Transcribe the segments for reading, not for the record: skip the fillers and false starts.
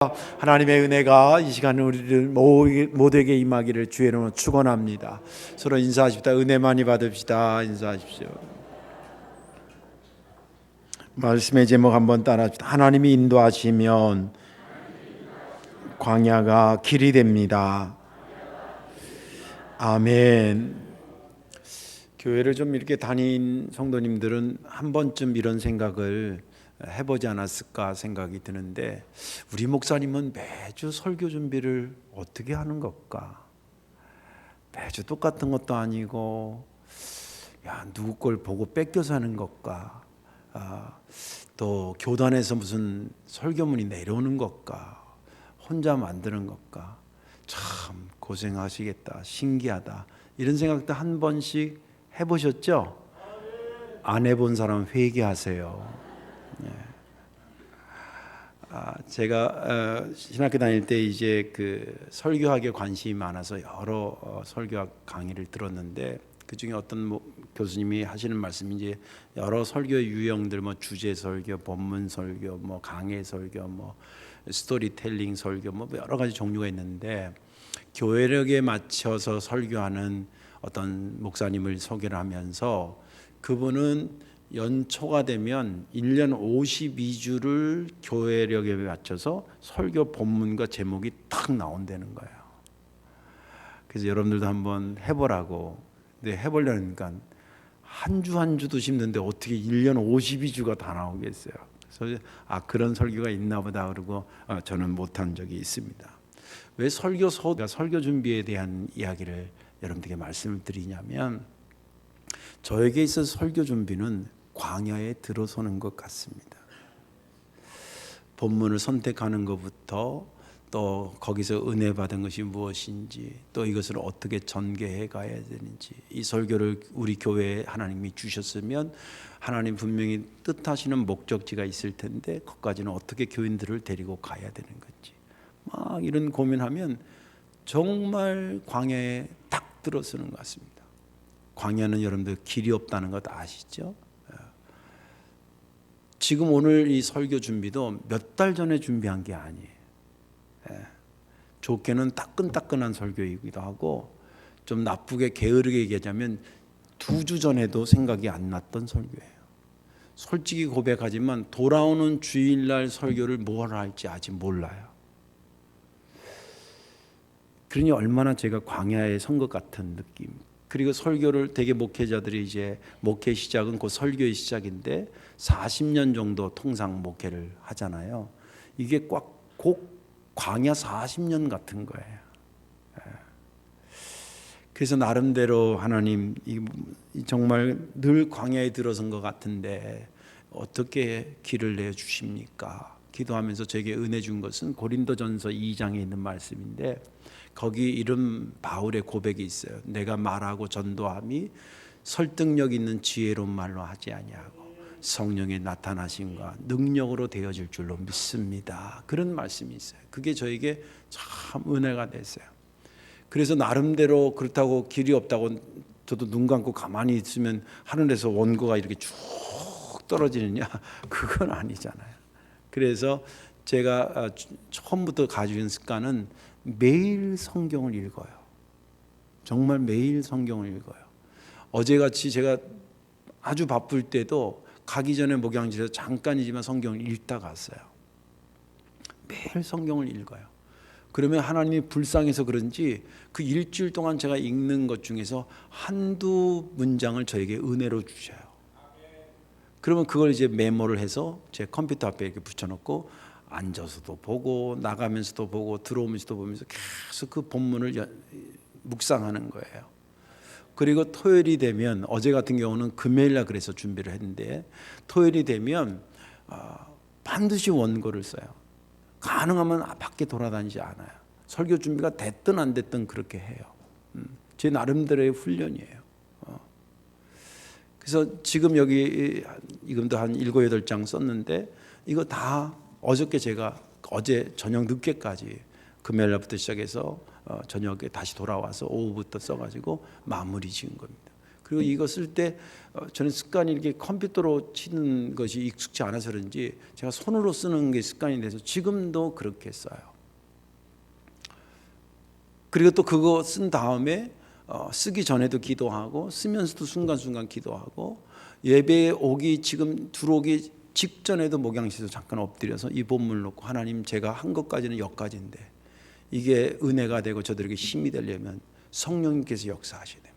하나님의 은혜가 이 시간 우리를 모두에게 임하기를 주의 이름으로 축원합니다. 서로 인사하십시다. 은혜 많이 받읍시다. 인사하십시오. 말씀의 제목 한번 따라합시다. 하나님이 인도하시면 광야가 길이 됩니다. 아멘. 교회를 좀 이렇게 다닌 성도님들은 한 번쯤 이런 생각을 해보지 않았을까 생각이 드는데, 우리 목사님은 매주 설교 준비를 어떻게 하는 걸까? 매주 똑같은 것도 아니고, 누구 걸 보고 뺏겨서 하는 걸까? 또 교단에서 무슨 설교문이 내려오는 걸까? 혼자 만드는 걸까? 참 고생하시겠다, 신기하다, 이런 생각도 한 번씩 해보셨죠? 안 해본 사람 회개하세요. 제가 신학교 다닐 때 이제 그 설교학에 관심이 많아서 여러 설교학 강의를 들었는데, 그 중에 어떤 교수님이 하시는 말씀이 이제 여러 설교의 유형들, 뭐 주제 설교, 본문 설교, 뭐 강해 설교, 뭐 스토리텔링 설교, 뭐 여러 가지 종류가 있는데, 교회력에 맞춰서 설교하는 어떤 목사님을 소개를 하면서, 그분은 연초가 되면 1년 52주를 교회력에 맞춰서 설교 본문과 제목이 탁 나온다는 거예요. 그래서 여러분들도 한번 해보라고. 근데 해보려니까 한 주 한 주도 힘든데 어떻게 1년 52주가 다 나오겠어요. 그래서 그런 설교가 있나 보다 그러고 저는 못한 적이 있습니다. 왜 설교 준비에 대한 이야기를 여러분들에게 말씀을 드리냐면, 저에게 있어서 설교 준비는 광야에 들어서는 것 같습니다. 본문을 선택하는 것부터, 또 거기서 은혜 받은 것이 무엇인지, 또 이것을 어떻게 전개해 가야 되는지, 이 설교를 우리 교회에 하나님이 주셨으면 하나님 분명히 뜻하시는 목적지가 있을 텐데, 거기까지는 어떻게 교인들을 데리고 가야 되는 건지, 막 이런 고민하면 정말 광야에 딱 들어서는 것 같습니다. 광야는 여러분들 길이 없다는 것 아시죠? 지금 오늘 이 설교 준비도 몇 달 전에 준비한 게 아니에요. 좋게는 따끈따끈한 설교이기도 하고, 좀 나쁘게 게으르게 얘기하자면 2주 전에도 생각이 안 났던 설교예요. 솔직히 고백하지만 돌아오는 주일날 설교를 뭘 할지 아직 몰라요. 그러니 얼마나 제가 광야에 선 것 같은 느낌. 그리고 설교를 되게 목회자들이 이제 목회 시작은 곧 설교의 시작인데 40년 정도 통상 목회를 하잖아요. 이게 꼭 광야 40년 같은 거예요. 그래서 나름대로 하나님 정말 늘 광야에 들어선 것 같은데 어떻게 길을 내주십니까? 기도하면서 저에게 은혜 준 것은 고린도전서 2장에 있는 말씀인데, 거기 이름 바울의 고백이 있어요. 내가 말하고 전도함이 설득력 있는 지혜로운 말로 하지 아니하고 성령의 나타나심과 능력으로 되어질 줄로 믿습니다. 그런 말씀이 있어요. 그게 저에게 참 은혜가 됐어요. 그래서 나름대로 그렇다고 길이 없다고 저도 눈 감고 가만히 있으면 하늘에서 원고가 이렇게 쭉 떨어지느냐? 그건 아니잖아요. 그래서 제가 처음부터 가지고 있는 습관은 매일 성경을 읽어요. 정말 매일 성경을 읽어요. 어제같이 제가 아주 바쁠 때도 가기 전에 목양실에서 잠깐이지만 성경을 읽다 갔어요. 매일 성경을 읽어요. 그러면 하나님이 불쌍해서 그런지 그 일주일 동안 제가 읽는 것 중에서 한두 문장을 저에게 은혜로 주셔요. 그러면 그걸 이제 메모를 해서 제 컴퓨터 앞에 이렇게 붙여놓고 앉아서도 보고 나가면서도 보고 들어오면서도 보면서 계속 그 본문을 묵상하는 거예요. 그리고 토요일이 되면, 어제 같은 경우는 금요일날 그래서 준비를 했는데, 토요일이 되면 반드시 원고를 써요. 가능하면 밖에 돌아다니지 않아요. 설교 준비가 됐든 안 됐든 그렇게 해요. 제 나름대로의 훈련이에요. 그래서 지금 여기 이금도 한 7, 8장 썼는데, 이거 다 어저께 제가 어제 저녁 늦게까지 금요일날부터 시작해서 저녁에 다시 돌아와서 오후부터 써가지고 마무리 지은 겁니다. 그리고 이거 쓸 때 저는 습관이 이렇게 컴퓨터로 치는 것이 익숙치 않아서 그런지 제가 손으로 쓰는 게 습관이 돼서 지금도 그렇게 써요. 그리고 또 그거 쓴 다음에 쓰기 전에도 기도하고 쓰면서도 순간순간 기도하고 예배에 오기 지금 들어오기 직전에도 목양실에서 잠깐 엎드려서 이 본문을 놓고 하나님 제가 한 것까지는 여기까지인데 이게 은혜가 되고 저들에게 힘이 되려면 성령님께서 역사하셔야 됩니다.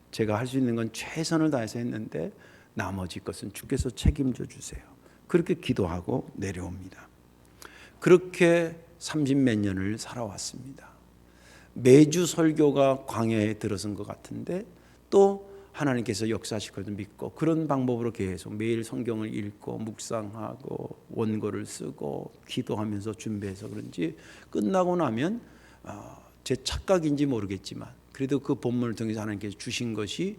제가 할 수 있는 건 최선을 다해서 했는데 나머지 것은 주께서 책임져 주세요. 그렇게 기도하고 내려옵니다. 그렇게 30몇 년을 살아왔습니다. 매주 설교가 광야에 들어선 것 같은데 또 하나님께서 역사하실 것을 믿고 그런 방법으로 계속 매일 성경을 읽고 묵상하고 원고를 쓰고 기도하면서 준비해서 그런지 끝나고 나면 제 착각인지 모르겠지만 그래도 그 본문을 통해서 하나님께서 주신 것이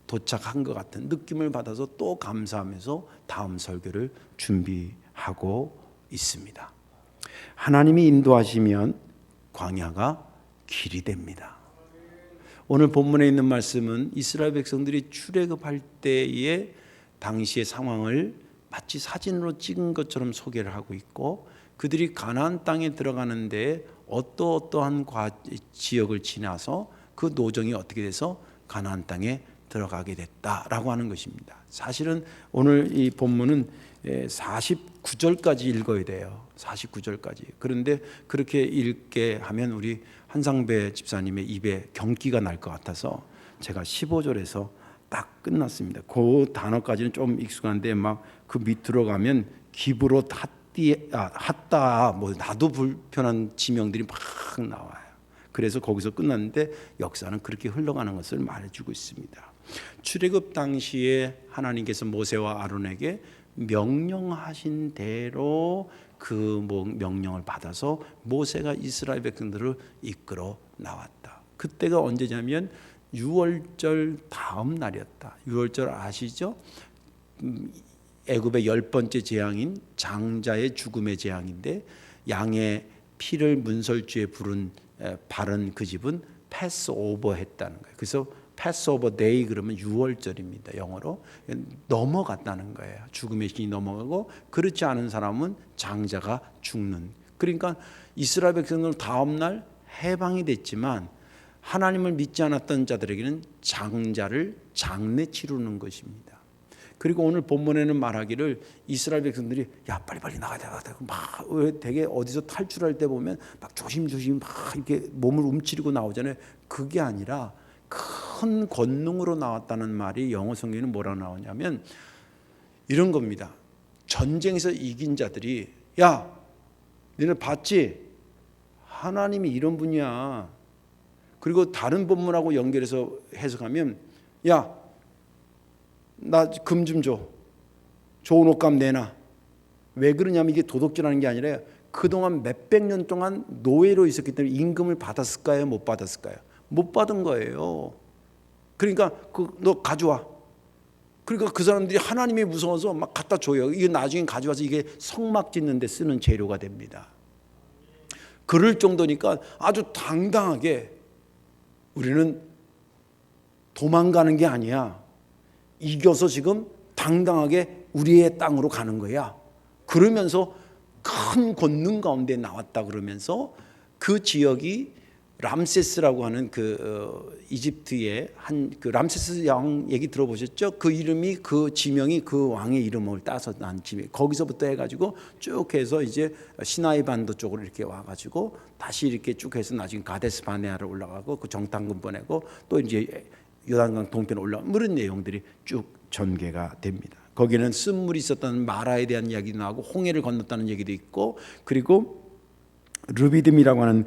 도착한 것 같은 느낌을 받아서 또 감사하면서 다음 설교를 준비하고 있습니다. 하나님이 인도하시면 광야가 길이 됩니다. 오늘 본문에 있는 말씀은 이스라엘 백성들이 출애굽할 때의 당시의 상황을 마치 사진으로 찍은 것처럼 소개를 하고 있고 그들이 가나안 땅에 들어가는데 어떠한 지역을 지나서 그 노정이 어떻게 돼서 가나안 땅에 들어가게 됐다라고 하는 것입니다. 사실은 오늘 이 본문은 49절까지 읽어야 돼요. 49절까지. 그런데 그렇게 읽게 하면 우리 한상배 집사님의 입에 경기가 날 것 같아서 제가 15절에서 딱 끝났습니다. 그 단어까지는 좀 익숙한데 막 그 밑으로 가면 기브로 핫다 뭐 나도 불편한 지명들이 막 나와요. 그래서 거기서 끝났는데 역사는 그렇게 흘러가는 것을 말해주고 있습니다. 출애굽 당시에 하나님께서 모세와 아론에게 명령하신 대로 그 명령을 받아서 모세가 이스라엘 백성들을 이끌어 나왔다. 그때가 언제냐면 유월절 다음 날이었다. 유월절 아시죠? 애굽의 10번째 재앙인 장자의 죽음의 재앙인데 양의 피를 문설주에 바른 그 집은 패스오버 했다는 거예요. 그래서 패스오버 데이 그러면 유월절입니다. 영어로 넘어갔다는 거예요. 죽음의 신이 넘어가고 그렇지 않은 사람은 장자가 죽는. 그러니까 이스라엘 백성들은 다음 날 해방이 됐지만 하나님을 믿지 않았던 자들에게는 장자를 장례 치르는 것입니다. 그리고 오늘 본문에는 말하기를 이스라엘 백성들이 야 빨리빨리 나가자 막 되게 어디서 탈출할 때 보면 막 조심조심 막 이렇게 몸을 움츠리고 나오잖아요. 그게 아니라 큰 권능으로 나왔다는 말이 영어 성경에는 뭐라 나오냐면 이런 겁니다. 전쟁에서 이긴 자들이 야 너네 봤지? 하나님이 이런 분이야. 그리고 다른 본문하고 연결해서 해석하면 야 나 금 좀 줘. 좋은 옷값 내놔. 왜 그러냐면 이게 도덕질하는 게 아니라 그동안 몇백 년 동안 노예로 있었기 때문에 임금을 받았을까요? 못 받았을까요? 못 받은 거예요. 그러니까 너 가져와. 그러니까 그 사람들이 하나님이 무서워서 막 갖다 줘요. 이게 나중에 가져와서 이게 성막 짓는 데 쓰는 재료가 됩니다. 그럴 정도니까 아주 당당하게 우리는 도망가는 게 아니야. 이겨서 지금 당당하게 우리의 땅으로 가는 거야. 그러면서 큰 권능 가운데 나왔다 그러면서 그 지역이 람세스라고 하는 이집트의 한 람세스 왕 얘기 들어보셨죠? 그 이름이 그 지명이 그 왕의 이름을 따서 난 지명. 거기서부터 해가지고 쭉 해서 이제 시나이 반도 쪽으로 이렇게 와가지고 다시 이렇게 쭉 해서 나중에 가데스 바네아를 올라가고 그 정탐군 보내고 또 이제 요단강 동편 올라가고 그런 내용들이 쭉 전개가 됩니다. 거기는 쓴물이 있었다는 마라에 대한 이야기도 나오고 홍해를 건넜다는 얘기도 있고 그리고 르비딤이라고 하는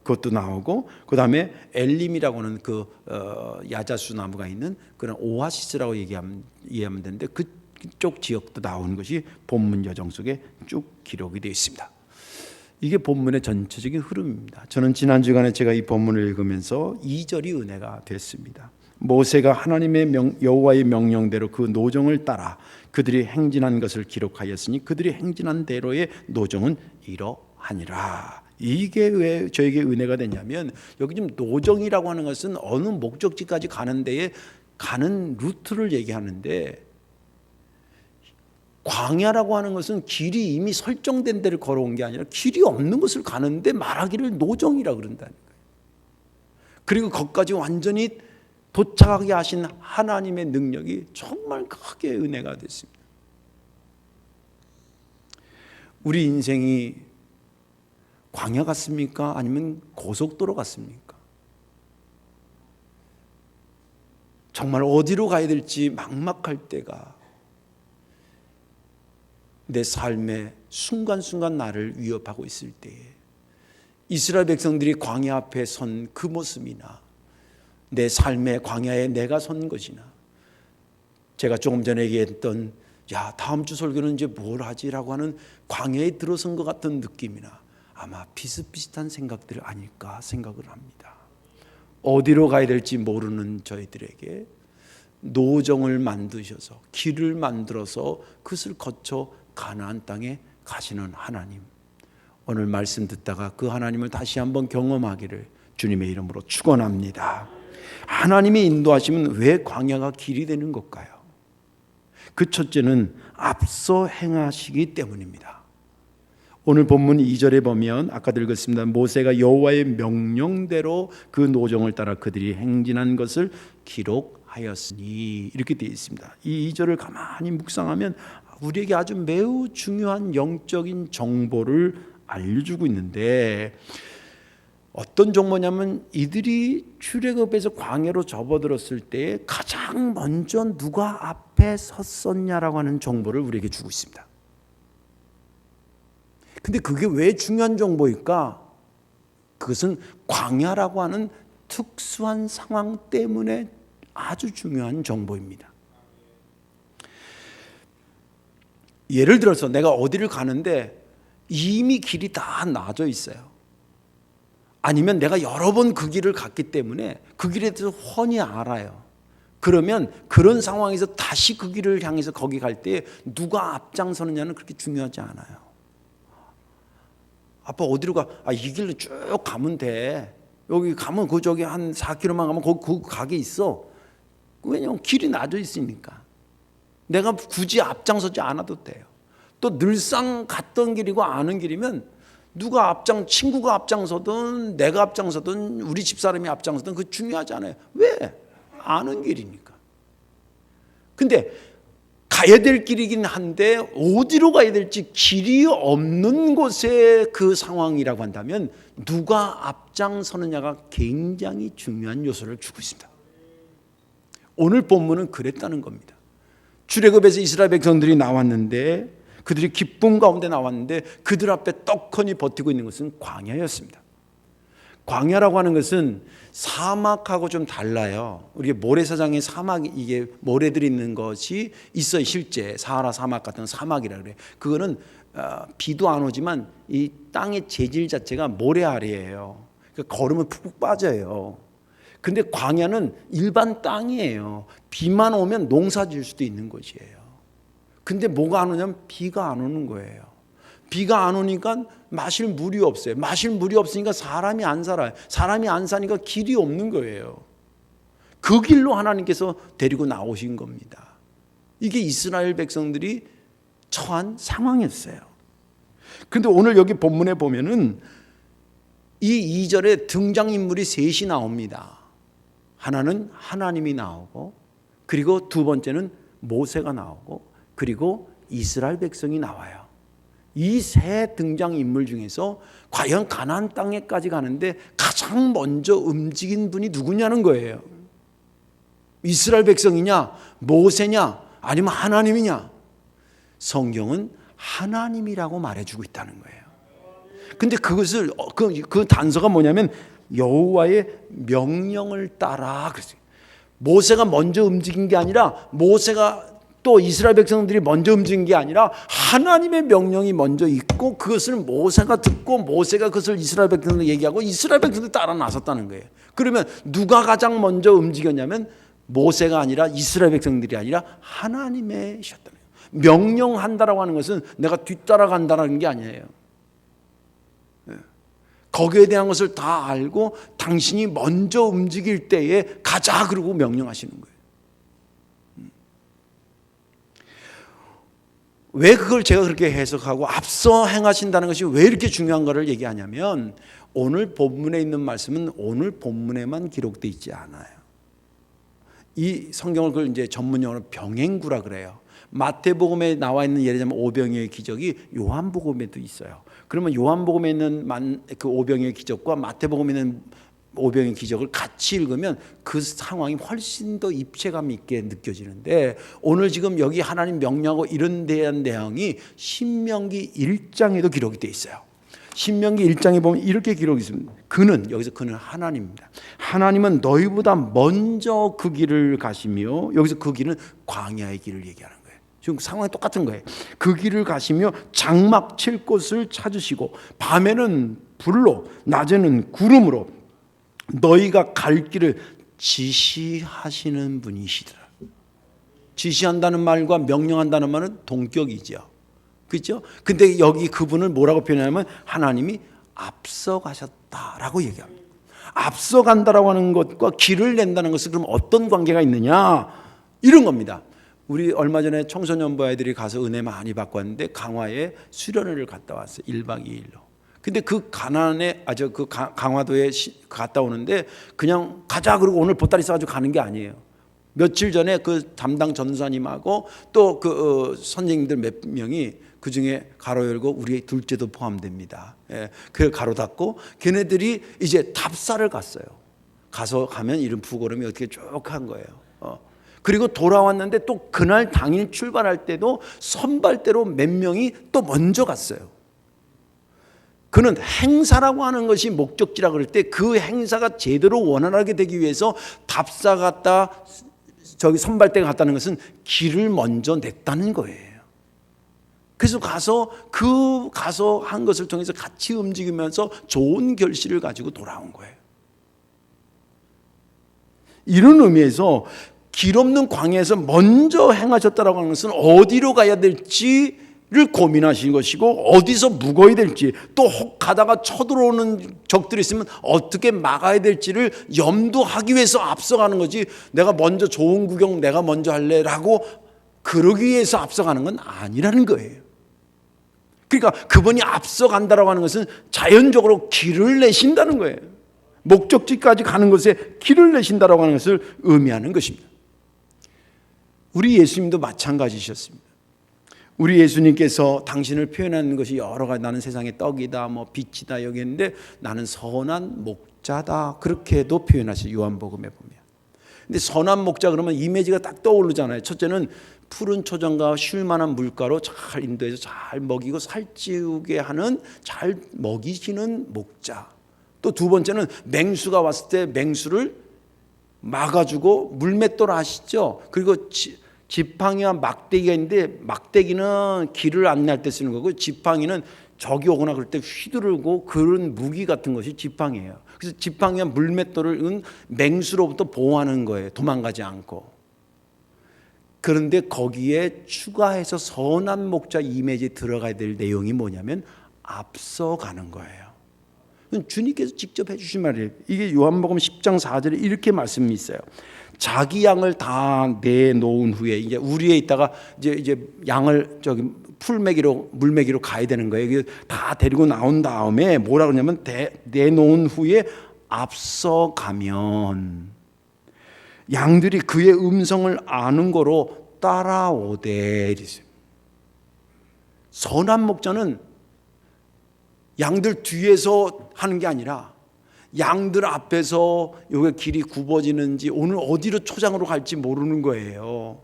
그것도 나오고 그 다음에 엘림이라고 하는 야자수 나무가 있는 그런 오아시스라고 이해하면 되는데 그쪽 지역도 나오는 것이 본문 여정 속에 쭉 기록이 되어 있습니다. 이게 본문의 전체적인 흐름입니다. 저는 지난 주간에 제가 이 본문을 읽으면서 2절이 은혜가 됐습니다. 모세가 하나님의 여호와의 명령대로 그 노정을 따라 그들이 행진한 것을 기록하였으니 그들이 행진한 대로의 노정은 이러하니라. 이게 왜 저에게 은혜가 되냐면 여기 지금 노정이라고 하는 것은 어느 목적지까지 가는 데에 가는 루트를 얘기하는데, 광야라고 하는 것은 길이 이미 설정된 데를 걸어온 게 아니라 길이 없는 것을 가는데 말하기를 노정이라 그런다는 거예요. 그리고 거기까지 완전히 도착하게 하신 하나님의 능력이 정말 크게 은혜가 됐습니다. 우리 인생이 광야 같습니까? 아니면 고속도로 같습니까? 정말 어디로 가야 될지 막막할 때가 내 삶의 순간순간 나를 위협하고 있을 때에 이스라엘 백성들이 광야 앞에 선 그 모습이나 내 삶의 광야에 내가 선 것이나, 제가 조금 전에 얘기했던 야 다음 주 설교는 이제 뭘 하지라고 하는 광야에 들어선 것 같은 느낌이나 아마 비슷비슷한 생각들 아닐까 생각을 합니다. 어디로 가야 될지 모르는 저희들에게 노정을 만드셔서 길을 만들어서 그것을 거쳐 가나안 땅에 가시는 하나님, 오늘 말씀 듣다가 그 하나님을 다시 한번 경험하기를 주님의 이름으로 축원합니다. 하나님의 인도하시면 왜 광야가 길이 되는 걸까요? 그 첫째는 앞서 행하시기 때문입니다. 오늘 본문 2절에 보면 아까도 읽었습니다. 모세가 여호와의 명령대로 그 노정을 따라 그들이 행진한 것을 기록하였으니, 이렇게 되어 있습니다. 이 2절을 가만히 묵상하면 우리에게 아주 매우 중요한 영적인 정보를 알려주고 있는데, 어떤 정보냐면 이들이 출애굽에서 광야로 접어들었을 때 가장 먼저 누가 앞에 섰었냐라고 하는 정보를 우리에게 주고 있습니다. 근데 그게 왜 중요한 정보일까? 그것은 광야라고 하는 특수한 상황 때문에 아주 중요한 정보입니다. 예를 들어서 내가 어디를 가는데 이미 길이 다 나져 있어요. 아니면 내가 여러 번 그 길을 갔기 때문에 그 길에 대해서 훤히 알아요. 그러면 그런 상황에서 다시 그 길을 향해서 거기 갈 때 누가 앞장서느냐는 그렇게 중요하지 않아요. 아빠 어디로 가? 이 길로 쭉 가면 돼. 여기 가면 그 저기 한 4km만 가면 거기 가게 있어. 왜냐면 길이 나져 있으니까. 내가 굳이 앞장서지 않아도 돼요. 또 늘상 갔던 길이고 아는 길이면 누가 친구가 앞장서든 내가 앞장서든 우리 집사람이 앞장서든 그거 중요하지 않아요. 왜? 아는 길이니까. 근데 가야 될 길이긴 한데 어디로 가야 될지 길이 없는 곳의 그 상황이라고 한다면 누가 앞장서느냐가 굉장히 중요한 요소를 주고 있습니다. 오늘 본문은 그랬다는 겁니다. 출애굽에서 이스라엘 백성들이 나왔는데, 그들이 기쁨 가운데 나왔는데 그들 앞에 떡하니 버티고 있는 것은 광야였습니다. 광야라고 하는 것은 사막하고 좀 달라요. 우리 모래사장에 이게 모래들이 있는 것이 있어요. 실제 사하라 사막 같은 사막이라 그래. 그거는 비도 안 오지만 이 땅의 재질 자체가 모래 아래예요. 그러니까 걸으면 푹푹 빠져요. 근데 광야는 일반 땅이에요. 비만 오면 농사 지을 수도 있는 곳이에요. 근데 뭐가 안 오냐면 비가 안 오는 거예요. 비가 안 오니까 마실 물이 없어요. 마실 물이 없으니까 사람이 안 살아요. 사람이 안 사니까 길이 없는 거예요. 그 길로 하나님께서 데리고 나오신 겁니다. 이게 이스라엘 백성들이 처한 상황이었어요. 그런데 오늘 여기 본문에 보면은 이 2절에 등장인물이 셋이 나옵니다. 하나는 하나님이 나오고, 그리고 두 번째는 모세가 나오고, 그리고 이스라엘 백성이 나와요. 이 세 등장인물 중에서 과연 가나안 땅에까지 가는데 가장 먼저 움직인 분이 누구냐는 거예요. 이스라엘 백성이냐, 모세냐, 아니면 하나님이냐? 성경은 하나님이라고 말해주고 있다는 거예요. 근데 그것을 그 단서가 뭐냐면 여호와의 명령을 따라 그랬어요. 모세가 먼저 움직인 게 아니라, 모세가 또 이스라엘 백성들이 먼저 움직인 게 아니라 하나님의 명령이 먼저 있고, 그것을 모세가 듣고 모세가 그것을 이스라엘 백성들에게 얘기하고 이스라엘 백성들이 따라 나섰다는 거예요. 그러면 누가 가장 먼저 움직였냐면 모세가 아니라 이스라엘 백성들이 아니라 하나님이셨다는 거예요. 명령한다라고 하는 것은 내가 뒤따라간다는 게 아니에요. 거기에 대한 것을 다 알고 당신이 먼저 움직일 때에 가자 그러고 명령하시는 거예요. 왜 그걸 제가 그렇게 해석하고 앞서 행하신다는 것이 왜 이렇게 중요한가를 얘기하냐면, 오늘 본문에 있는 말씀은 오늘 본문에만 기록되어 있지 않아요. 이 성경을 그걸 이제 전문용어로 병행구라 그래요. 마태복음에 나와 있는 예를 들면 오병이어의 기적이 요한복음에도 있어요. 그러면 요한복음에 있는 그 오병이어의 기적과 마태복음에 있는 오병이어의 기적을 같이 읽으면 그 상황이 훨씬 더 입체감 있게 느껴지는데, 오늘 지금 여기 하나님 명령하고 이런 대한 내용이 신명기 1장에도 기록이 되어 있어요. 신명기 1장에 보면 이렇게 기록이 있습니다. 여기서 그는 하나님입니다. 하나님은 너희보다 먼저 그 길을 가시며, 여기서 그 길은 광야의 길을 얘기하는 거예요. 지금 상황이 똑같은 거예요. 그 길을 가시며 장막 칠 곳을 찾으시고 밤에는 불로 낮에는 구름으로 너희가 갈 길을 지시하시는 분이시더라. 지시한다는 말과 명령한다는 말은 동격이죠. 그렇죠? 근데 여기 그분을 뭐라고 표현하냐면 하나님이 앞서가셨다라고 얘기합니다. 앞서간다라고 하는 것과 길을 낸다는 것은 그럼 어떤 관계가 있느냐, 이런 겁니다. 우리 얼마 전에 청소년부 아이들이 가서 은혜 많이 받고 왔는데 강화에 수련회를 갔다 왔어요. 1박 2일로. 근데 그 강화도에 갔다 오는데 그냥 가자 그러고 오늘 보따리 싸가지고 가는 게 아니에요. 며칠 전에 그 담당 전사님하고 또 그 선생님들 몇 명이 그 중에 가로 열고 우리 둘째도 포함됩니다. 예, 그 가로 닫고 걔네들이 이제 답사를 갔어요. 가면 이런 부고름이 어떻게 쭉 한 거예요. 그리고 돌아왔는데 또 그날 당일 출발할 때도 선발대로 몇 명이 또 먼저 갔어요. 그는 행사라고 하는 것이 목적지라 그럴 때 그 행사가 제대로 원활하게 되기 위해서 답사 갔다 저기 선발대가 갔다는 것은 길을 먼저 냈다는 거예요. 그래서 가서 한 것을 통해서 같이 움직이면서 좋은 결실을 가지고 돌아온 거예요. 이런 의미에서 길 없는 광야에서 먼저 행하셨다라고 하는 것은 어디로 가야 될지를 고민하신 것이고, 어디서 묵어야 될지, 또 혹 가다가 쳐들어오는 적들이 있으면 어떻게 막아야 될지를 염두하기 위해서 앞서가는 거지, 내가 먼저 좋은 구경 내가 먼저 할래라고 그러기 위해서 앞서가는 건 아니라는 거예요. 그러니까 그분이 앞서간다라고 하는 것은 자연적으로 길을 내신다는 거예요. 목적지까지 가는 것에 길을 내신다라고 하는 것을 의미하는 것입니다. 우리 예수님도 마찬가지셨습니다. 우리 예수님께서 당신을 표현하는 것이 여러 가지, 나는 세상의 떡이다, 뭐 빛이다 여기 했는데 나는 선한 목자다, 그렇게도 표현하시죠. 요한복음에 보면. 근데 선한 목자 그러면 이미지가 딱 떠오르잖아요. 첫째는 푸른 초장과 쉴만한 물가로 잘 인도해서 잘 먹이고 살찌우게 하는, 잘 먹이시는 목자. 또 두 번째는 맹수가 왔을 때 맹수를 막아주고 물맷돌 아시죠? 그리고 지팡이와 막대기가 있는데 막대기는 길을 안내할 때 쓰는 거고 지팡이는 적이 오거나 그럴 때 휘두르고 그런 무기 같은 것이 지팡이에요. 그래서 지팡이와 물맷돌을 맹수로부터 보호하는 거예요. 도망가지 않고. 그런데 거기에 추가해서 선한 목자 이미지에 들어가야 될 내용이 뭐냐면 앞서가는 거예요. 주님께서 직접 해주신 말이에요. 이게 요한복음 10장 4절에 이렇게 말씀이 있어요. 자기 양을 다 내놓은 후에 이제 우리에 있다가 이제 양을 저기 물 먹이로 가야 되는 거예요. 다 데리고 나온 다음에 뭐라 그러냐면 내놓은 후에 앞서가면 양들이 그의 음성을 아는 거로 따라오되. 선한 목자는 양들 뒤에서 하는 게 아니라 양들 앞에서 여기 길이 굽어지는지 오늘 어디로 초장으로 갈지 모르는 거예요.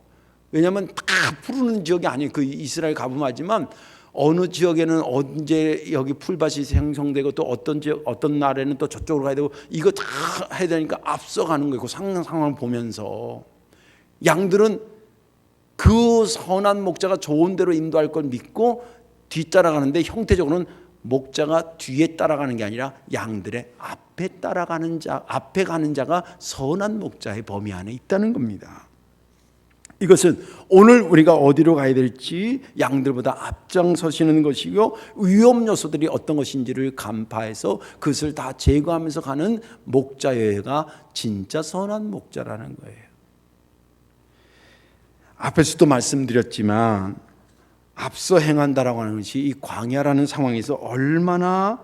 왜냐하면 다 푸르는 지역이 아니에요. 그 이스라엘 가보면 어느 지역에는 언제 여기 풀밭이 생성되고 또 어떤 지역 어떤 날에는 또 저쪽으로 가야 되고 이거 다 해야 되니까 앞서가는 거예요. 그 상황을 보면서 양들은 그 선한 목자가 좋은 대로 인도할 걸 믿고 뒤따라가는데, 형태적으로는 목자가 뒤에 따라가는 게 아니라 양들의 앞에 따라가는 자, 앞에 가는 자가 선한 목자의 범위 안에 있다는 겁니다. 이것은 오늘 우리가 어디로 가야 될지 양들보다 앞장서시는 것이고 위험 요소들이 어떤 것인지를 간파해서 그것을 다 제거하면서 가는 목자여야가 진짜 선한 목자라는 거예요. 앞에서도 말씀드렸지만 앞서 행한다라고 하는 것이 이 광야라는 상황에서 얼마나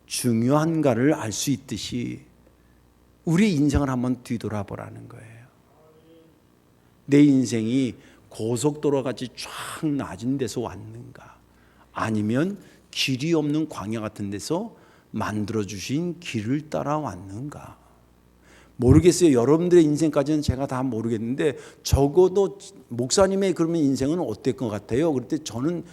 중요한가를 알 수 있듯이 우리 인생을 한번 뒤돌아보라는 거예요. 내 인생이 고속도로 같이 쫙 낮은 데서 왔는가, 아니면 길이 없는 광야 같은 데서 만들어주신 길을 따라 왔는가. 모르겠어요. 여러분들의 인생까지는 제가 다 모르겠는데 적어도 목사님의 그러면 인생은 어떨 것 같아요? 그럴 때 저는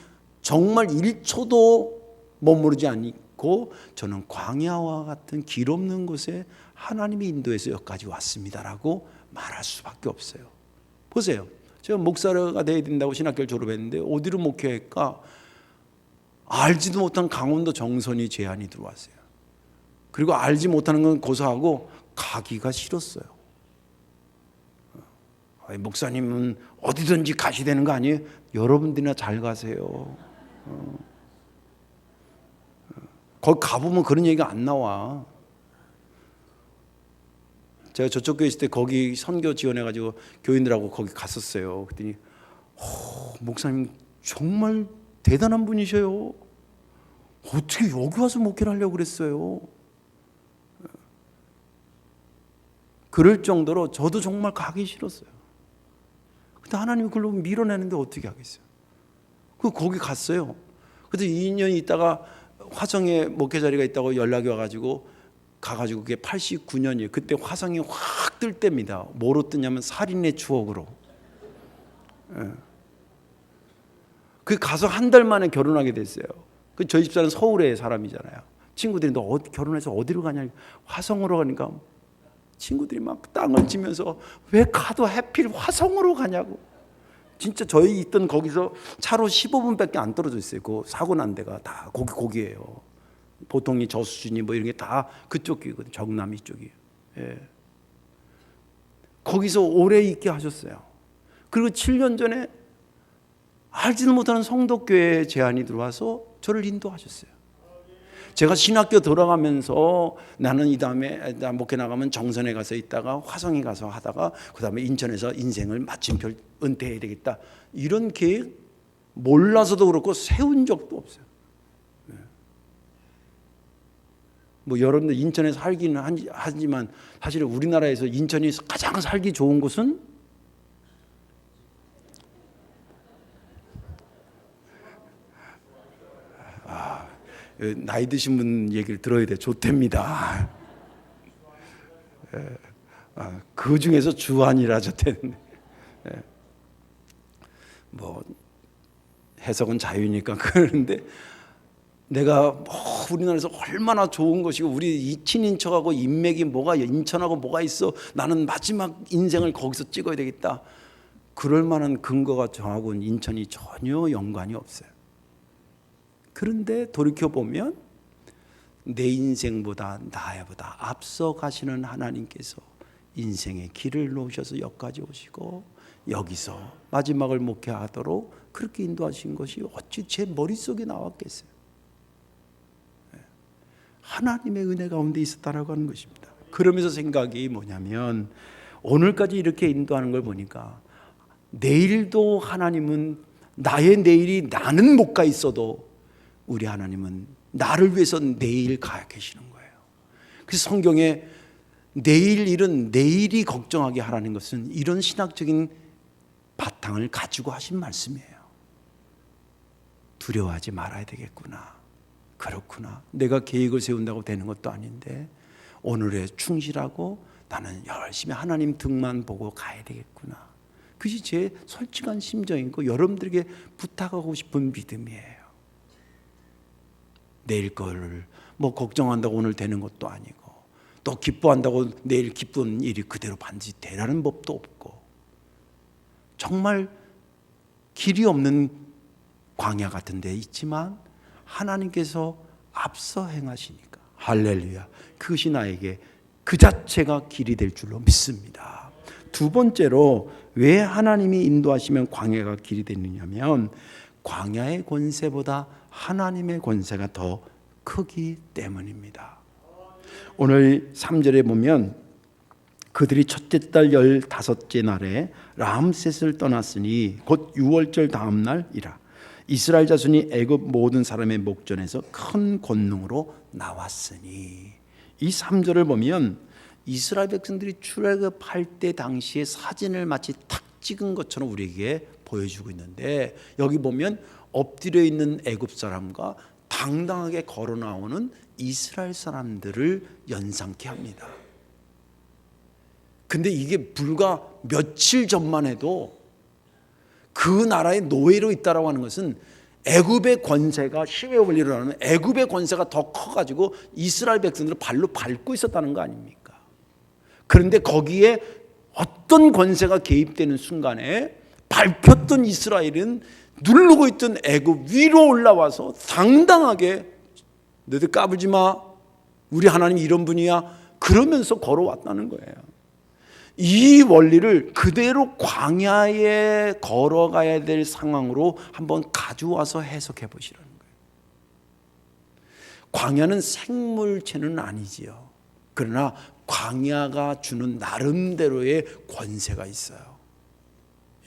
정말 1초도 머무르지 않고 저는 광야와 같은 길 없는 곳에 하나님이 인도해서 여기까지 왔습니다라고 말할 수밖에 없어요. 보세요. 제가 목사가 돼야 된다고 신학교를 졸업했는데 어디로 목회할까? 알지도 못한 강원도 정선이 제안이 들어왔어요. 그리고 알지 못하는 건 고사하고 가기가 싫었어요. 목사님은 어디든지 가셔야 되는 거 아니에요? 여러분들이나 잘 가세요. 거기 가보면 그런 얘기가 안 나와. 제가 저쪽 교회 있을 때 거기 선교 지원해가지고 교인들하고 거기 갔었어요. 그랬더니 목사님 정말 대단한 분이셔요. 어떻게 여기 와서 목회를 하려고 그랬어요? 그럴 정도로 저도 정말 가기 싫었어요. 근데 하나님이 그걸로 밀어내는데 어떻게 하겠어요? 거기 갔어요. 그래서 2년 있다가 화성에 목회 자리가 있다고 연락이 와가지고 가가지고 그게 89년이에요. 그때 화성이 확 뜰 때입니다. 뭐로 뜨냐면 살인의 추억으로. 그 가서 한 달 만에 결혼하게 됐어요. 그 저희 집사는 서울에 사람이잖아요. 친구들이 너 결혼해서 어디로 가냐? 화성으로 가니까 친구들이 막 땅을 치면서 왜 가도 하필 화성으로 가냐고. 진짜 저희 있던 거기서 차로 15분밖에 안 떨어져 있어요. 그 사고 난 데가 다 거기예요. 보통이 저수진이 뭐 이런 게 다 그쪽 길이거든요. 정남 이쪽이에요. 예. 거기서 오래 있게 하셨어요. 그리고 7년 전에 알지도 못하는 성덕교회 제안이 들어와서 저를 인도하셨어요. 제가 신학교 돌아가면서 나는 이 다음에 목회 나가면 정선에 가서 있다가 화성에 가서 하다가 그 다음에 인천에서 인생을 마침표 은퇴해야 되겠다. 이런 계획 몰라서도 그렇고 세운 적도 없어요. 뭐 여러분들 인천에서 살기는 하지만 사실 우리나라에서 인천이 가장 살기 좋은 곳은 나이 드신 분 얘기를 들어야 돼. 좋답니다. 그 중에서 주안이라 좋대는데 뭐 해석은 자유니까 그러는데 내가 우리나라에서 얼마나 좋은 것이고 우리 친인척하고 인맥이 뭐가 인천하고 뭐가 있어. 나는 마지막 인생을 거기서 찍어야 되겠다. 그럴 만한 근거가 저하고는 인천이 전혀 연관이 없어요. 그런데 돌이켜보면 내 인생보다 나보다 앞서 가시는 하나님께서 인생의 길을 놓으셔서 여기까지 오시고 여기서 마지막을 목회하도록 그렇게 인도하신 것이 어찌 제 머릿속에 나왔겠어요. 하나님의 은혜 가운데 있었다라고 하는 것입니다. 그러면서 생각이 뭐냐면 오늘까지 이렇게 인도하는 걸 보니까 내일도 하나님은 나의 내일이 나는 못 가 있어도 우리 하나님은 나를 위해서 내일 가 계시는 거예요. 그래서 성경에 내일 일은 내일이 걱정하게 하라는 것은 이런 신학적인 바탕을 가지고 하신 말씀이에요. 두려워하지 말아야 되겠구나. 그렇구나. 내가 계획을 세운다고 되는 것도 아닌데 오늘에 충실하고 나는 열심히 하나님 등만 보고 가야 되겠구나. 그것이 제 솔직한 심정이고 여러분들에게 부탁하고 싶은 믿음이에요. 내일 거를 뭐 걱정한다고 오늘 되는 것도 아니고 또 기뻐한다고 내일 기쁜 일이 그대로 반드시 되라는 법도 없고 정말 길이 없는 광야 같은 데 있지만 하나님께서 앞서 행하시니까 할렐루야. 그것이 나에게 그 자체가 길이 될 줄로 믿습니다. 두 번째로 왜 하나님이 인도하시면 광야가 길이 되느냐면 광야의 권세보다 하나님의 권세가 더 크기 때문입니다. 오늘 3절에 보면 그들이 첫째 달 15째 날에 람셋을 떠났으니 곧 6월절 다음 날이라. 이스라엘 자손이 애굽 모든 사람의 목전에서 큰 권능으로 나왔으니. 이 3절을 보면 이스라엘 백성들이 출애굽할 때 당시의 사진을 마치 탁 찍은 것처럼 우리에게 보여주고 있는데, 여기 보면 엎드려 있는 애굽 사람과 당당하게 걸어 나오는 이스라엘 사람들을 연상케 합니다. 근데 이게 불과 며칠 전만 해도 그 나라의 노예로 있다라고 하는 것은 애굽의 권세가, 힘의 원리로 하는 애굽의 권세가 더 커가지고 이스라엘 백성들을 발로 밟고 있었다는 거 아닙니까? 그런데 거기에 어떤 권세가 개입되는 순간에 밟혔던 이스라엘은 누르고 있던 애굽 위로 올라와서 당당하게 너희들 까불지 마, 우리 하나님 이런 분이야, 그러면서 걸어왔다는 거예요. 이 원리를 그대로 광야에 걸어가야 될 상황으로 한번 가져와서 해석해 보시라는 거예요. 광야는 생물체는 아니지요. 그러나 광야가 주는 나름대로의 권세가 있어요.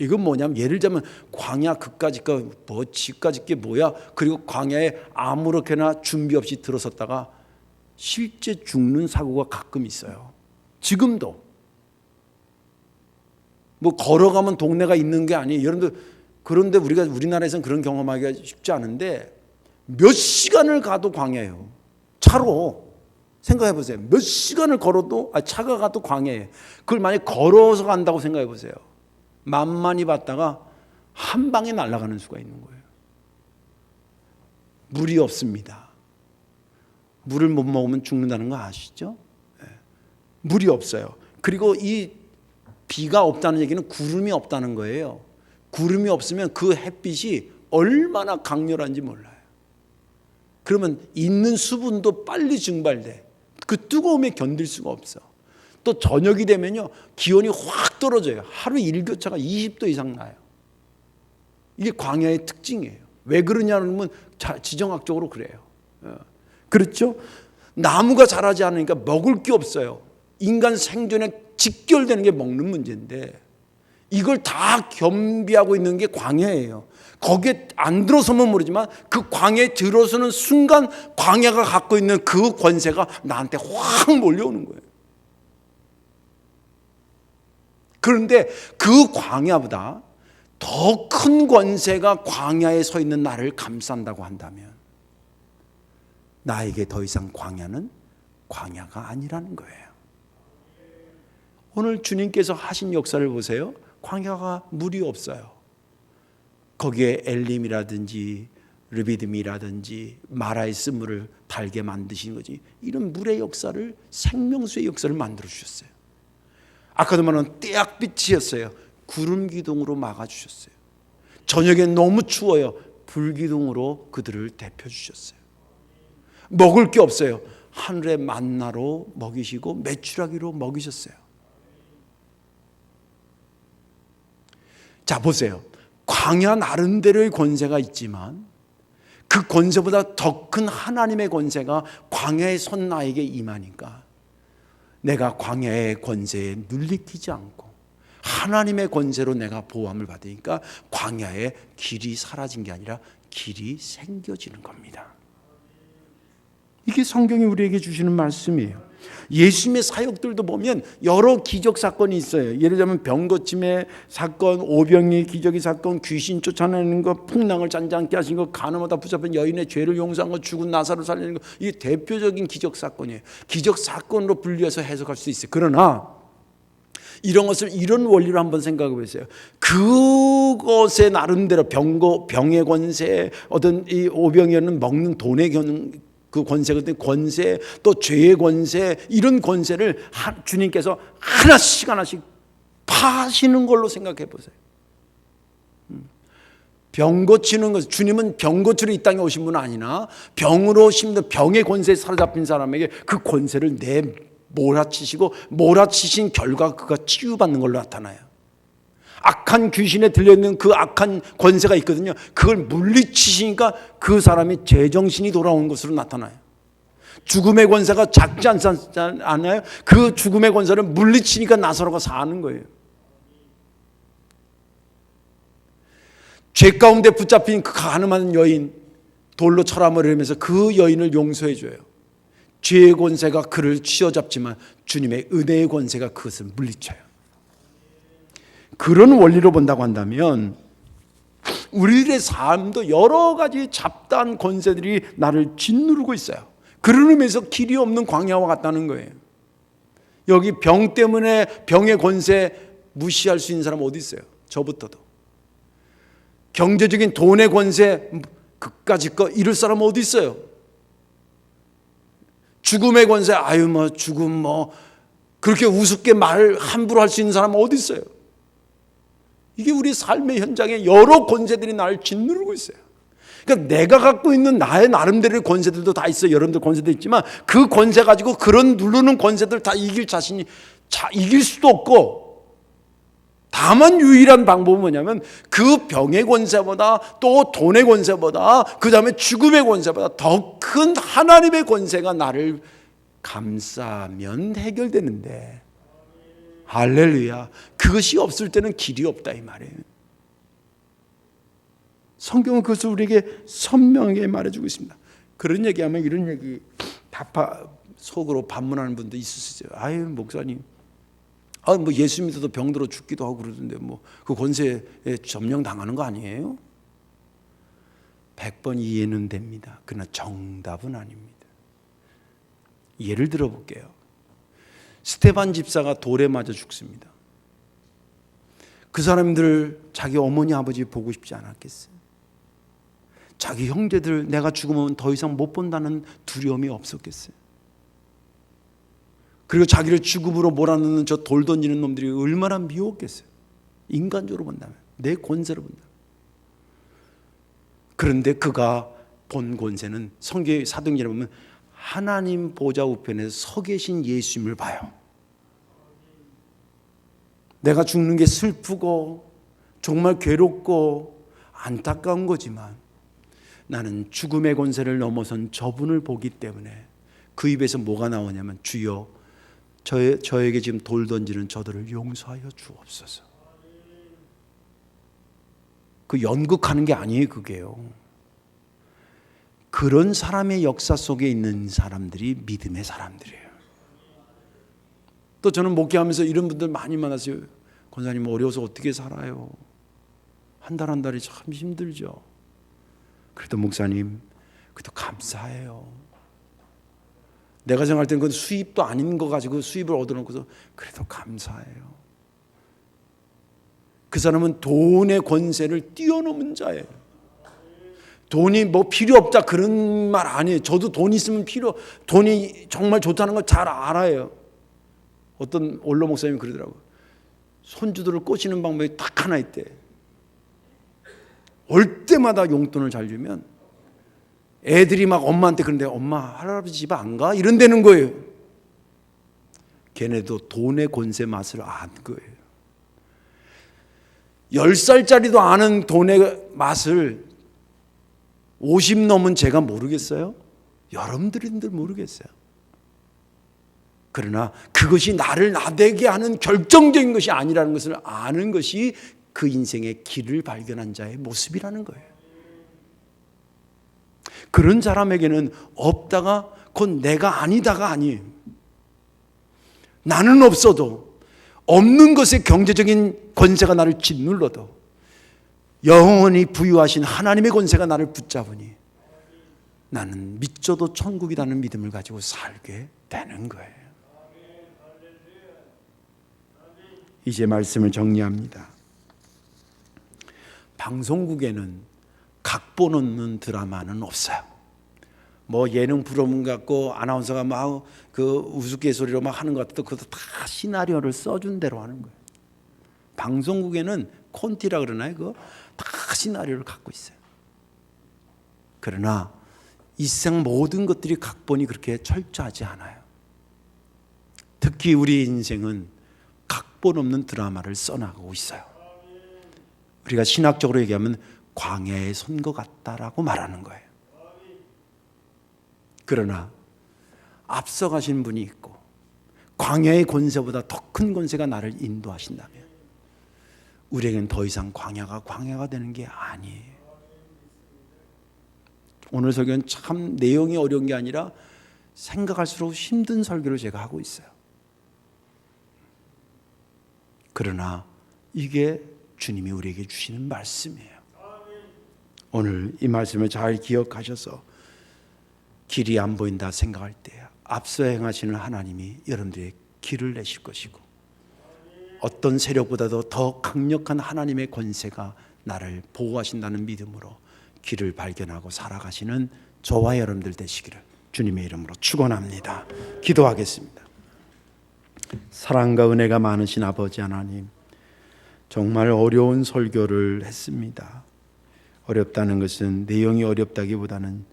이건 뭐냐면, 예를 들자면 광야 그까짓 거 뭐 집까짓 게 뭐야, 그리고 광야에 아무렇게나 준비 없이 들어섰다가 실제 죽는 사고가 가끔 있어요. 지금도 뭐 걸어가면 동네가 있는 게 아니에요. 여러분들, 그런데 우리나라에서는 그런 경험하기가 쉽지 않은데 몇 시간을 가도 광야예요. 차로 생각해 보세요. 몇 시간을 걸어도, 차가 가도 광야예요. 그걸 만약 걸어서 간다고 생각해 보세요. 만만히 봤다가 한 방에 날아가는 수가 있는 거예요. 물이 없습니다. 물을 못 먹으면 죽는다는 거 아시죠? 네. 물이 없어요. 그리고 이 비가 없다는 얘기는 구름이 없다는 거예요. 구름이 없으면 그 햇빛이 얼마나 강렬한지 몰라요. 그러면 있는 수분도 빨리 증발돼. 그 뜨거움에 견딜 수가 없어. 또 저녁이 되면요, 기온이 확 떨어져요. 하루 일교차가 20도 이상 나요. 이게 광야의 특징이에요. 왜 그러냐면 지정학적으로 그래요. 그렇죠? 나무가 자라지 않으니까 먹을 게 없어요. 인간 생존에 직결되는 게 먹는 문제인데 이걸 다 겸비하고 있는 게 광야예요. 거기에 안 들어서면 모르지만 그 광야에 들어서는 순간 광야가 갖고 있는 그 권세가 나한테 확 몰려오는 거예요. 그런데 그 광야보다 더 큰 권세가 광야에 서 있는 나를 감싼다고 한다면 나에게 더 이상 광야는 광야가 아니라는 거예요. 오늘 주님께서 하신 역사를 보세요. 광야가 물이 없어요. 거기에 엘림이라든지 르비딤이라든지 마라의 쓴물을 달게 만드신 거지. 이런 물의 역사를, 생명수의 역사를 만들어 주셨어요. 아까도 말한 떼약빛이었어요. 구름 기둥으로 막아주셨어요. 저녁에 너무 추워요. 불기둥으로 그들을 데펴 주셨어요. 먹을 게 없어요. 하늘의 만나로 먹이시고 메추라기로 먹이셨어요. 자, 보세요. 광야 나름대로의 권세가 있지만 그 권세보다 더 큰 하나님의 권세가 광야에 선 나에게 임하니까 내가 광야의 권세에 눌리키지 않고 하나님의 권세로 내가 보호함을 받으니까 광야의 길이 사라진 게 아니라 길이 생겨지는 겁니다. 이게 성경이 우리에게 주시는 말씀이에요. 예수님의 사역들도 보면 여러 기적 사건이 있어요. 예를 들면 병 고침의 사건, 오병이의 기적의 사건, 귀신 쫓아내는 것, 풍랑을 잔잔케 하신 것, 가늠하다 붙잡힌 여인의 죄를 용서한 것, 죽은 나사로를 살리는 것, 이게 대표적인 기적 사건이에요. 기적 사건으로 분류해서 해석할 수 있어요. 그러나 이런 것을 이런 원리로 한번 생각해 보세요. 그것의 나름대로 병의 권세, 어떤 이 오병이어는 먹는 돈의 그 권세거든요. 권세, 또 죄의 권세, 이런 권세를 주님께서 하나씩 파시는 걸로 생각해 보세요. 병 고치는 것, 주님은 병 고치러 이 땅에 오신 분은 아니나 병으로 힘든 병의 권세에 사로잡힌 사람에게 그 권세를 몰아치시고 몰아치신 결과 그가 치유받는 걸로 나타나요. 악한 귀신에 들려있는 그 악한 권세가 있거든요. 그걸 물리치시니까 그 사람이 제정신이 돌아온 것으로 나타나요. 죽음의 권세가 작지 않나요? 그 죽음의 권세를 물리치니까 나사로가 사는 거예요. 죄 가운데 붙잡힌 그 가늠한 여인, 돌로 쳐라버리면서 그 여인을 용서해 줘요. 죄의 권세가 그를 쥐어잡지만 주님의 은혜의 권세가 그것을 물리쳐요. 그런 원리로 본다고 한다면 우리들의 삶도 여러 가지 잡다한 권세들이 나를 짓누르고 있어요. 그런 의미에서 길이 없는 광야와 같다는 거예요. 여기 병 때문에 병의 권세 무시할 수 있는 사람 어디 있어요? 저부터도. 경제적인 돈의 권세 그까짓 거 이럴 사람 어디 있어요? 죽음의 권세, 아유 뭐 죽음 뭐 그렇게 우습게 말 함부로 할 수 있는 사람 어디 있어요? 이게 우리 삶의 현장에 여러 권세들이 나를 짓누르고 있어요. 그러니까 내가 갖고 있는 나의 나름대로의 권세들도 다 있어요. 여러분들 권세도 있지만 그 권세 가지고 그런 누르는 권세들 다 이길 자신이 이길 수도 없고, 다만 유일한 방법은 뭐냐면 그 병의 권세보다 또 돈의 권세보다 그 다음에 죽음의 권세보다 더 큰 하나님의 권세가 나를 감싸면 해결되는데, 할렐루야, 그것이 없을 때는 길이 없다 이 말이에요. 성경은 그것을 우리에게 선명하게 말해주고 있습니다. 그런 얘기하면 이런 얘기 속으로 반문하는 분도 있을 수 있어요. 아유 목사님, 뭐 예수 믿어도 병들어 죽기도 하고 그러던데 뭐 그 권세에 점령당하는 거 아니에요? 100번 이해는 됩니다. 그러나 정답은 아닙니다. 예를 들어볼게요. 스데반 집사가 돌에 맞아 죽습니다. 그 사람들 자기 어머니 아버지 보고 싶지 않았겠어요? 자기 형제들 내가 죽으면 더 이상 못 본다는 두려움이 없었겠어요? 그리고 자기를 죽음으로 몰아넣는 저 돌 던지는 놈들이 얼마나 미웠겠어요? 인간적으로 본다면, 내 권세로 본다면. 그런데 그가 본 권세는 성경의 사도행전에 보면 하나님 보좌 우편에 서 계신 예수님을 봐요. 내가 죽는 게 슬프고 정말 괴롭고 안타까운 거지만 나는 죽음의 권세를 넘어선 저분을 보기 때문에 그 입에서 뭐가 나오냐면, 주여 저에게 지금 돌 던지는 저들을 용서하여 주옵소서. 그 연극하는 게 아니에요. 그게요. 그런 사람의 역사 속에 있는 사람들이 믿음의 사람들이에요. 또 저는 목회하면서 이런 분들 많이 만났어요. 권사님 어려워서 어떻게 살아요? 한 달 한 달이 참 힘들죠. 그래도 목사님 그래도 감사해요. 내가 생각할 때는 그건 수입도 아닌 거 가지고 수입을 얻어놓고서 그래도 감사해요. 그 사람은 돈의 권세를 뛰어넘은 자예요. 돈이 뭐 필요 없다 그런 말 아니에요. 저도 돈 있으면 돈이 정말 좋다는 걸 잘 알아요. 어떤 원로 목사님이 그러더라고요. 손주들을 꼬시는 방법이 딱 하나 있대. 올 때마다 용돈을 잘 주면 애들이 막 엄마한테 그런데 엄마 할아버지 집 안 가? 이런다는 거예요. 걔네도 돈의 권세 맛을 안 거예요. 10살짜리도 아는 돈의 맛을 50 넘은 제가 모르겠어요? 여러분들인들 모르겠어요? 그러나 그것이 나를 나대게 하는 결정적인 것이 아니라는 것을 아는 것이 그 인생의 길을 발견한 자의 모습이라는 거예요. 그런 사람에게는 없다가 곧 내가 아니다가 아니에요. 나는 없어도 없는 것의 경제적인 권세가 나를 짓눌러도 영원히 부유하신 하나님의 권세가 나를 붙잡으니 나는 믿져도 천국이라는 믿음을 가지고 살게 되는 거예요. 이제 말씀을 정리합니다. 방송국에는 각본 없는 드라마는 없어요. 뭐 예능 프로그램 갖고 아나운서가 막 그 우스갯소리로 막 하는 것 같아도 그것도 다 시나리오를 써준 대로 하는 거예요. 방송국에는 콘티라 그러나요? 그거 다 시나리오를 갖고 있어요. 그러나 이 세상 모든 것들이 각본이 그렇게 철저하지 않아요. 특히 우리 인생은 각본 없는 드라마를 써나가고 있어요. 우리가 신학적으로 얘기하면 광야에 선 것 같다라고 말하는 거예요. 그러나 앞서가신 분이 있고 광야의 권세보다 더 큰 권세가 나를 인도하신다면 우리에겐 더 이상 광야가 되는 게 아니에요. 오늘 설교는 참 내용이 어려운 게 아니라 생각할수록 힘든 설교를 제가 하고 있어요. 그러나 이게 주님이 우리에게 주시는 말씀이에요. 오늘 이 말씀을 잘 기억하셔서 길이 안 보인다 생각할 때 앞서 행하시는 하나님이 여러분들의 길을 내실 것이고 어떤 세력보다도 더 강력한 하나님의 권세가 나를 보호하신다는 믿음으로 길을 발견하고 살아가시는 저와 여러분들 되시기를 주님의 이름으로 축원합니다. 기도하겠습니다. 사랑과 은혜가 많으신 아버지 하나님, 정말 어려운 설교를 했습니다. 어렵다는 것은 내용이 어렵다기보다는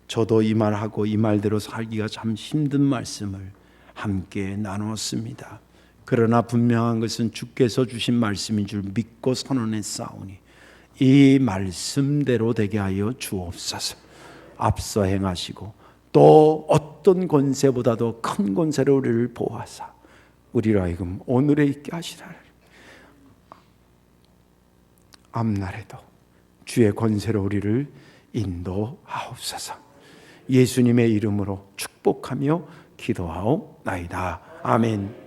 저도 이 말하고 이 말대로 살기가 참 힘든 말씀을 함께 나누었습니다. 그러나 분명한 것은 주께서 주신 말씀인 줄 믿고 선언했사오니 이 말씀대로 되게 하여 주옵소서. 앞서 행하시고 또 어떤 권세보다도 큰 권세로 우리를 보호하사 우리로 하여금 오늘에 있게 하시라. 앞날에도 주의 권세로 우리를 인도하옵소서. 예수님의 이름으로 축복하며 기도하옵나이다. 아멘.